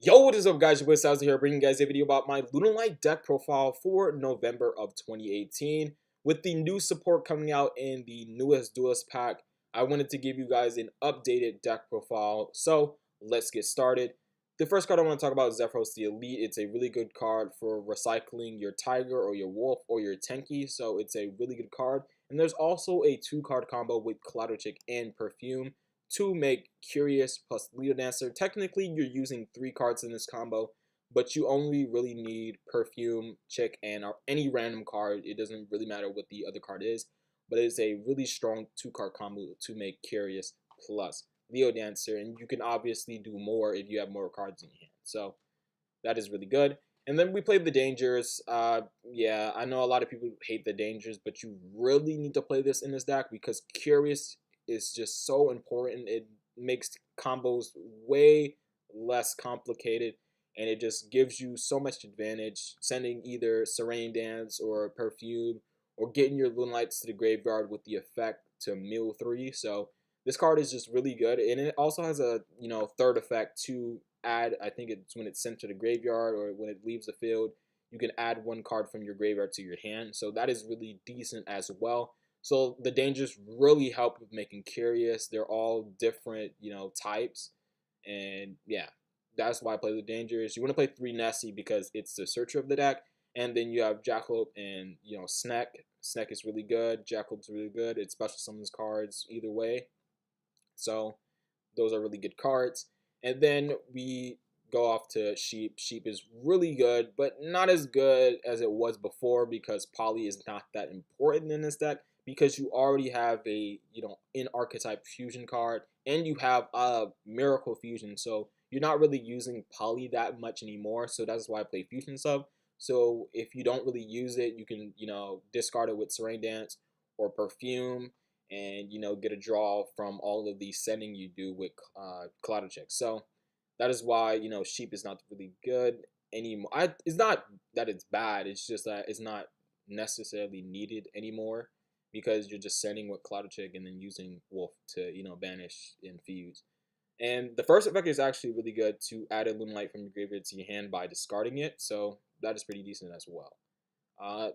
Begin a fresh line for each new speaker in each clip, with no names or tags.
Yo, what is up, guys? Your boy Salza here, bringing you guys a video about my Lunalight deck profile for November of 2018. With the new support coming out in the newest Duelist pack, I wanted to give you guys an updated deck profile. So let's get started. The first card I want to talk about is Zephyros the Elite. It's a really good card for recycling your Tiger or your Wolf or your Tenki, so it's a really good card. And there's also a 2-card combo with Collateral Chick and Perfume to make Curious plus Leo Dancer. Technically, you're using 3 cards in this combo, but you only really need Perfume, Chick, and any random card. It doesn't really matter what the other card is, but it's a really strong 2-card combo to make Curious plus Leo Dancer, and you can obviously do more if you have more cards in your hand. So that is really good. And then we played the Dangers. Yeah, I know a lot of people hate the Dangers, but you really need to play this in this deck because Curious is just so important. It makes combos way less complicated, and it just gives you so much advantage sending either Serene Dance or Perfume or getting your Lunalights to the graveyard with the effect to mill 3. So this card is just really good, and it also has a third effect to add. I think it's when it's sent to the graveyard or when it leaves the field, you can add 1 card from your graveyard to your hand. So that is really decent as well. So the dangers really help with making Curious. They're all different, types. And yeah, that's why I play the dangers. You want to play 3 Nessie because it's the searcher of the deck. And then you have Jackalope and, Sneck. Sneck is really good. Jackalope's really good. It special summons cards either way. So those are really good cards. And then we go off to Sheep. Sheep is really good, but not as good as it was before because Poly is not that important in this deck because you already have a, in archetype fusion card and you have a miracle fusion. So you're not really using Poly that much anymore. So that's why I play fusion sub. So if you don't really use it, you can, discard it with Serene Dance or Perfume and, get a draw from all of the sending you do with Collateral Check. So that is why, Sheep is not really good anymore. It's not that it's bad. It's just that it's not necessarily needed anymore because you're just sending with Collateral Check and then using Wolf to, banish and fuse. And the first effect is actually really good to add a Lunalight from your graveyard to your hand by discarding it. So that is pretty decent as well.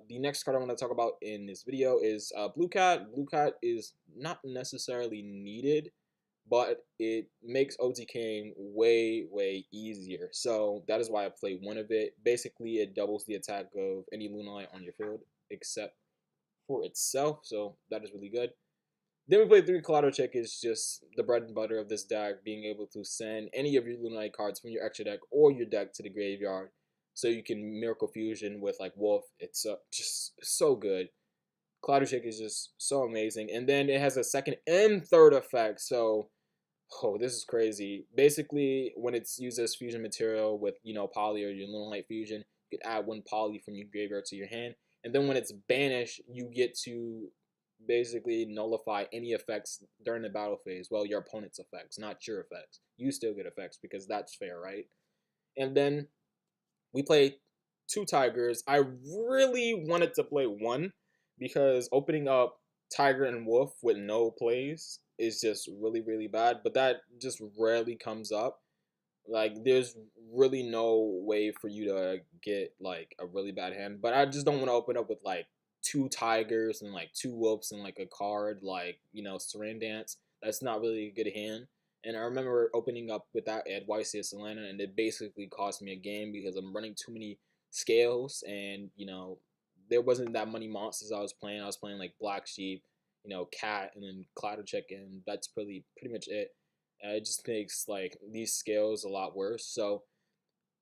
The next card I want to talk about in this video is Blue Cat. Blue Cat is not necessarily needed, but it makes OTKing way easier. So that is why I play 1 of it. Basically, it doubles the attack of any Lunalight on your field except for itself. So that is really good. Then we play 3 Collateral Check is just the bread and butter of this deck, being able to send any of your Lunalight cards from your extra deck or your deck to the graveyard. So you can Miracle Fusion with like Wolf. It's just so good. Collateral Check is just so amazing. And then it has a second and third effect. So, oh, this is crazy. Basically, when it's used as fusion material with, Poly or your Lunalight Fusion, you can add 1 Poly from your graveyard to your hand. And then when it's banished, you get to basically nullify any effects during the battle phase. Well, your opponent's effects, not your effects. You still get effects because that's fair, right? And then we play 2 Tigers. I really wanted to play 1 because opening up Tiger and Wolf with no plays is just really bad. But that just rarely comes up. Like, there's really no way for you to get, like, a really bad hand. But I just don't want to open up with, like, 2 Tigers and, like, 2 Wolves and, like, a card like, Serene Dance. That's not really a good hand. And I remember opening up with that at YCS Atlanta, and it basically cost me a game because I'm running too many scales, and, there wasn't that many monsters I was playing. I was playing, like, Black Sheep, Cat, and then Collateral Check, and that's pretty much it. It just makes, like, these scales a lot worse. So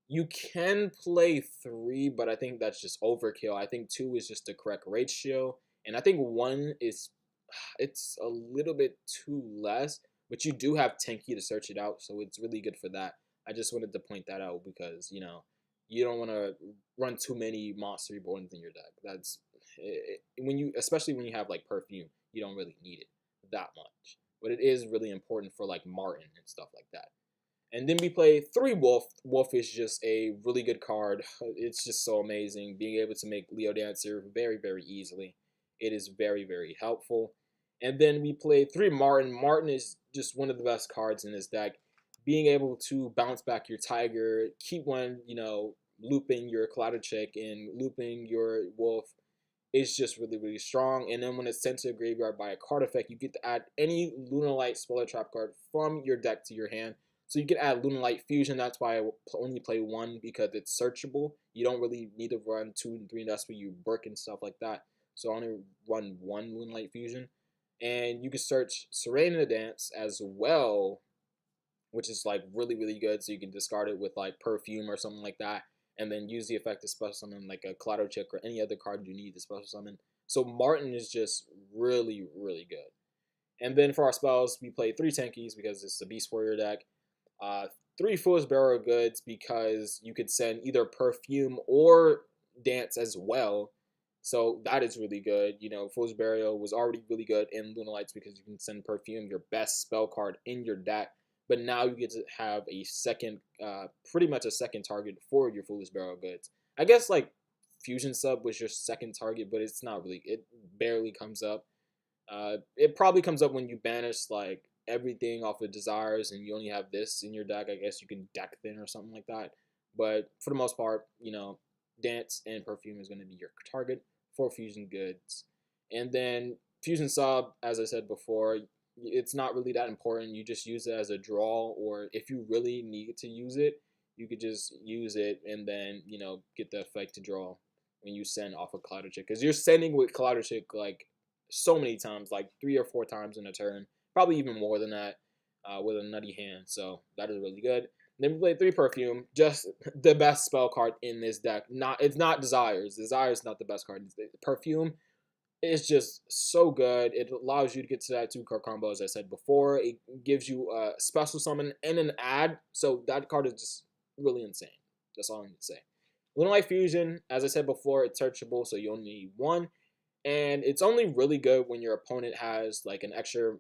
you can play 3, but I think that's just overkill. I think 2 is just the correct ratio, and I think 1 is it's a little bit too less, but you do have Tenki to search it out, so it's really good for that. I just wanted to point that out because, you don't want to run too many monster reborns in your deck. That's especially when you have like Perfume, you don't really need it that much. But it is really important for like Martin and stuff like that. And then we play 3 Wolf. Wolf is just a really good card. It's just so amazing. Being able to make Leo Dancer very easily. It is very helpful. And then we play 3 Martin. Martin is just one of the best cards in this deck. being able to bounce back your Tiger, keep one, looping your Clouded Chick and looping your Wolf is just really, really strong. And then when it's sent to the graveyard by a card effect, you get to add any Lunalight Spoiler Trap card from your deck to your hand. So you can add Lunalight Fusion. That's why I only play one, because it's searchable. You don't really need to run 2 and 3, and that's where you work and stuff like that. So I only run one Lunalight Fusion. And you can search Serena Dance as well, which is like really, really good. So you can discard it with like Perfume or something like that, and then use the effect to special summon like a Clouded Chick or any other card you need to special summon. So Martin is just really, really good. And then for our spells, we play 3 Tankies because it's a Beast Warrior deck. 3 Fool's Barrel Goods because you could send either Perfume or Dance as well. So that is really good. Fool's Burial was already really good in Lunalights because you can send Perfume, your best spell card, in your deck. But now you get to have a second, pretty much a second target for your Foolish Barrel Goods. I guess like Fusion Sub was your second target, but it's not really. It barely comes up. It probably comes up when you banish like everything off of Desires and you only have this in your deck. I guess you can deck thin or something like that. But for the most part, Dance and Perfume is going to be your target for Fusion Goods. And then Fusion Sub, as I said before, it's not really that important. You just use it as a draw, or if you really need to use it, you could just use it and then, get the effect to draw when you send off a Clouded Chick. Because you're sending with Clouded Chick like so many times, like 3 or 4 times in a turn, probably even more than that, with a nutty hand. So that is really good. Then we play 3 Perfume, just the best spell card in this deck. It's not Desires. Desires is not the best card. Perfume is just so good. It allows you to get to that 2-card combo, as I said before. It gives you a special summon and an add. So that card is just really insane. That's all I need to say. Lunalight Fusion, as I said before, it's searchable, so you only need 1. And it's only really good when your opponent has like an extra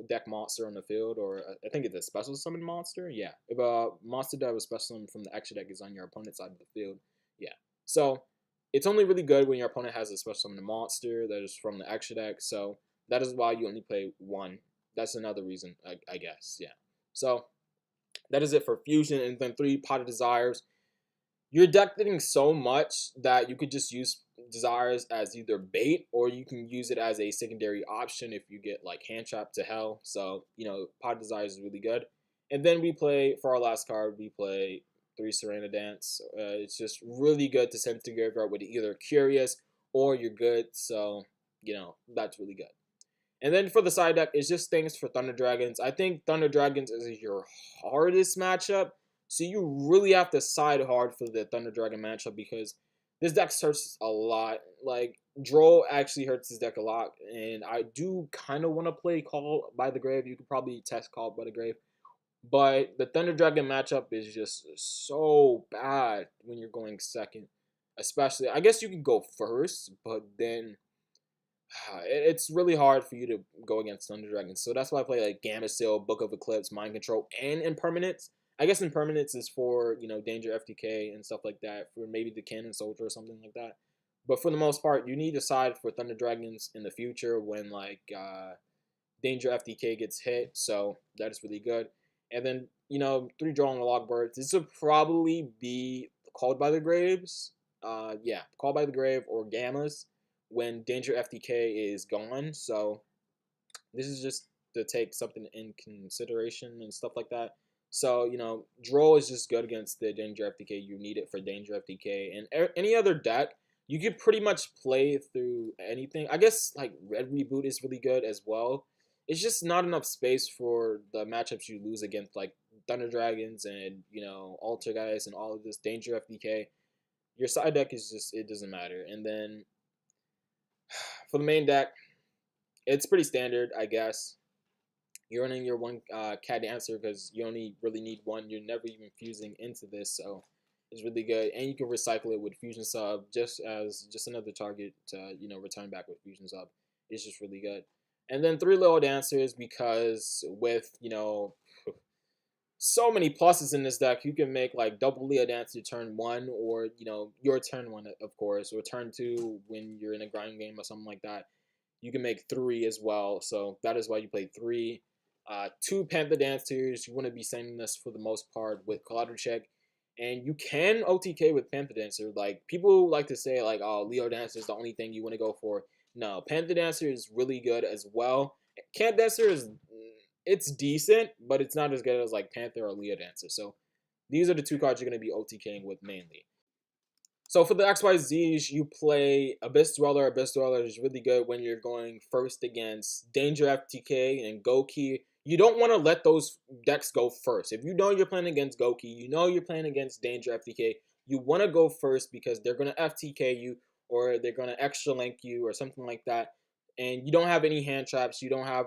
deck monster on the field, or I think it's a special summon monster. Yeah, if a monster that was special summon from the extra deck is on your opponent's side of the field. Yeah, so it's only really good when your opponent has a special summon monster that is from the extra deck. So that is why you only play 1. That's another reason, I guess. Yeah. So that is it for Fusion. And then 3 Pot of Desires. You're deck getting so much that you could just use Desires as either bait, or you can use it as a secondary option if you get like Hand Trap to hell. So, Pot of Desires is really good. And then we play, for our last card, we play 3 Serena Dance. It's just really good to send to graveyard with either Curious or you're good. So, that's really good. And then for the side deck, it's just things for Thunder Dragons. I think Thunder Dragons is your hardest matchup. So you really have to side hard for the Thunder Dragon matchup because this deck hurts a lot. Like, Droll actually hurts this deck a lot. And I do kind of want to play Call by the Grave. You could probably test Call by the Grave. But the Thunder Dragon matchup is just so bad when you're going second. Especially, I guess you could go first, but then it's really hard for you to go against Thunder Dragons. So that's why I play like Gamma Seal, Book of Eclipse, Mind Control, and Impermanence. I guess Impermanence is for, Danger FTK and stuff like that, for maybe the Cannon Soldier or something like that. But for the most part, you need to side for Thunder Dragons in the future when, like, Danger FTK gets hit. So that is really good. And then, 3 Drawing Logbirds. This would probably be Called by the Graves. Yeah, Called by the Grave or Gammas when Danger FTK is gone. So this is just to take something in consideration and stuff like that. So, Droll is just good against the Danger FTK. You need it for Danger FTK. And any other deck, you could pretty much play through anything. I guess, like, Red Reboot is really good as well. It's just not enough space for the matchups you lose against, like, Thunder Dragons and, Alter Guys and all of this Danger FTK. Your side deck is just, it doesn't matter. And then for the main deck, it's pretty standard, I guess. You're running your 1 Cat Dancer because you only really need 1. You're never even fusing into this, so it's really good. And you can recycle it with Fusion Sub just as another target to, return back with Fusion Sub. It's just really good. And then 3 Little Dancers because with, so many pluses in this deck, you can make like double Leo Dancer turn 1 or, your turn 1, of course, or turn 2 when you're in a grind game or something like that. You can make 3 as well, so that is why you play 3. Two Panther Dancers. You want to be sending this for the most part with Collateral Check. And you can OTK with Panther Dancer. Like, people like to say, like, oh, Leo Dancer is the only thing you want to go for. No, Panther Dancer is really good as well. Camp Dancer is, it's decent, but it's not as good as, like, Panther or Leo Dancer. So, these are the two cards you're going to be OTKing with mainly. So for the XYZs, you play Abyss Dweller. Abyss Dweller is really good when you're going first against Danger FTK and Goki. You don't want to let those decks go first. If you know you're playing against Goki, you know you're playing against Danger FTK, you want to go first because they're going to FTK you or they're going to extra link you or something like that. And you don't have any hand traps. You don't have,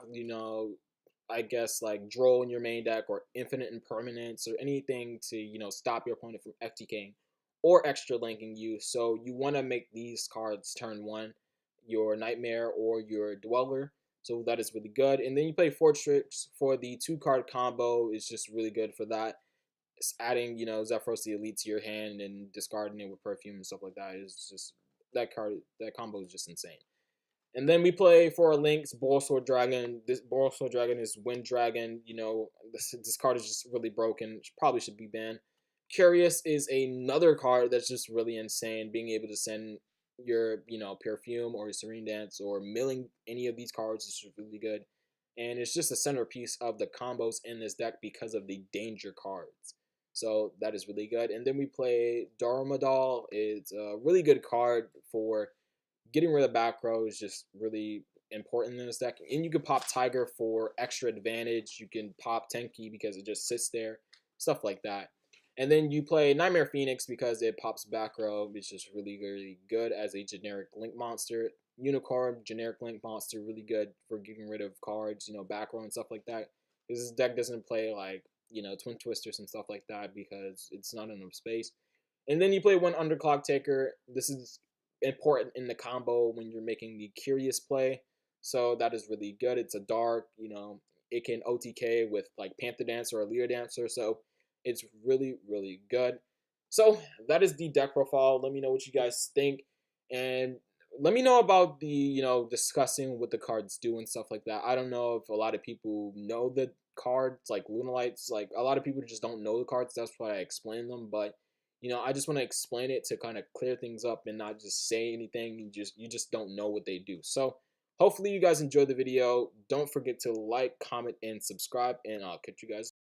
I guess, like Droll in your main deck or Infinite Impermanence or anything to, stop your opponent from FTKing or extra linking you. So you want to make these cards turn one, your Nightmare or your Dweller. So that is really good. And then you play Fortress for the 2-card combo. Is just really good for that. It's adding, Zephyros the Elite to your hand and discarding it with Perfume and stuff like that is just, that combo is just insane. And then we play for our links, Sword Dragon. This Sword Dragon is Wind Dragon. This card is just really broken. Probably should be banned. Curious is another card that's just really insane. Being able to send your, Perfume or Serene Dance or milling any of these cards is just really good. And it's just a centerpiece of the combos in this deck because of the danger cards. So that is really good. And then we play Darmadal. It's a really good card for getting rid of back row is just really important in this deck. And you can pop Tiger for extra advantage. You can pop Tenki because it just sits there. Stuff like that. And then you play Nightmare Phoenix because it pops back row. It's just really, really good as a generic link monster. Unicorn, generic link monster, really good for getting rid of cards, back row and stuff like that. Because this deck doesn't play like, Twin Twisters and stuff like that because it's not enough space. And then you play one Underclock Taker. This is important in the combo when you're making the Curious play. So that is really good. It's a dark, it can OTK with like Panther Dancer or Leo Dancer. So it's really, really good. So that is the deck profile. Let me know what you guys think. And let me know about the, discussing what the cards do and stuff like that. I don't know if a lot of people know the cards, like Lunalights. Like, a lot of people just don't know the cards. That's why I explain them. But, I just want to explain it to kind of clear things up and not just say anything. You just don't know what they do. So hopefully you guys enjoyed the video. Don't forget to like, comment, and subscribe. And I'll catch you guys